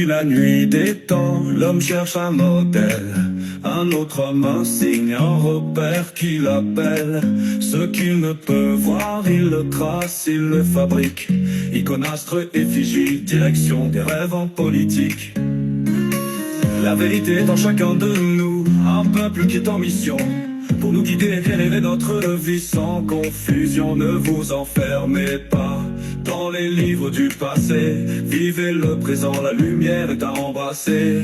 la nuit des temps, l'homme cherche un modèle, un autre homme, un signe, un repère qui l'appelle. Ce qu'il ne peut voir, il le trace, il le fabrique. Iconastre, effigie, direction des rêves en politique. La vérité est en chacun de nous, un peuple qui est en mission pour nous guider et éclairer notre vie sans confusion. Ne vous enfermez pas dans les livres du passé, vivez le présent, la lumière est à embrasser.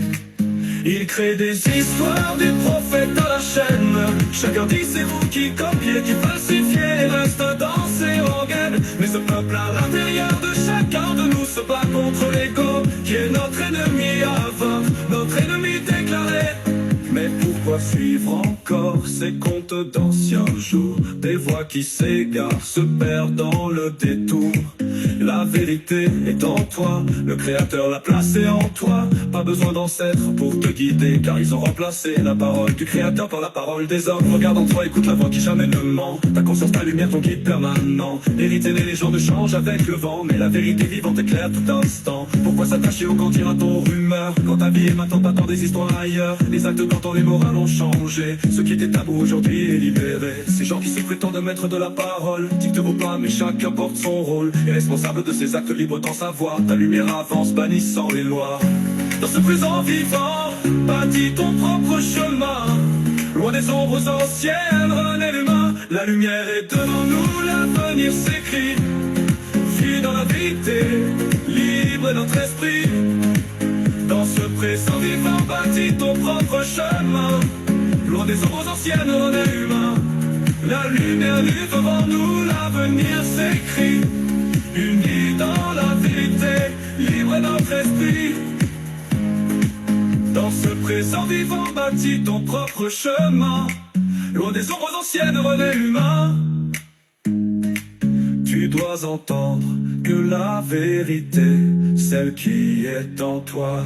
Il crée des histoires, des prophètes à la chaîne. Chacun dit c'est vous qui copiez, qui falsifiez et reste dans ses rengaines. Mais ce peuple à l'intérieur de chacun de nous se bat contre l'ego, qui est notre ennemi à vaincre, notre ennemi déclaré. Mais pourquoi suivre encore ces contes d'anciens jours, des voix qui s'égarent, se perdent dans le détour? La vérité est en toi, le créateur l'a placée en toi. Pas besoin d'ancêtres pour te guider, car ils ont remplacé la parole du créateur par la parole des hommes. Regarde en toi, écoute la voix qui jamais ne ment. Ta conscience, ta lumière, ton guide permanent. L'hérité, les légendes changent avec le vent, mais la vérité vivante éclaire tout instant. Pourquoi s'attacher au quand à ton rumeur, quand ta vie est maintenant pas tant des histoires ailleurs? Les actes quand les morales ont changé, ce qui était tabou aujourd'hui est libéré. Ces gens qui se prétendent maîtres de la parole dictent vos pas, mais chacun porte son rôle, est responsable de ses actes libres dans sa voix. Ta lumière avance, bannissant les lois. Dans ce présent vivant, bâtis ton propre chemin. Loin des ombres anciennes, renaît l'humain. La lumière est devant nous, l'avenir s'écrit. Vis dans la vérité, libre est notre esprit. Dans ce présent vivant, bâtis ton propre chemin. Loin des ombres anciennes, renaît l'humain. La lumière est devant nous, l'avenir s'écrit. Unis dans la vérité, libre est notre esprit. Dans ce présent vivant, bâtis ton propre chemin. Loin des ombres anciennes, renaît l'humain. Tu dois entendre que la vérité, celle qui est en toi,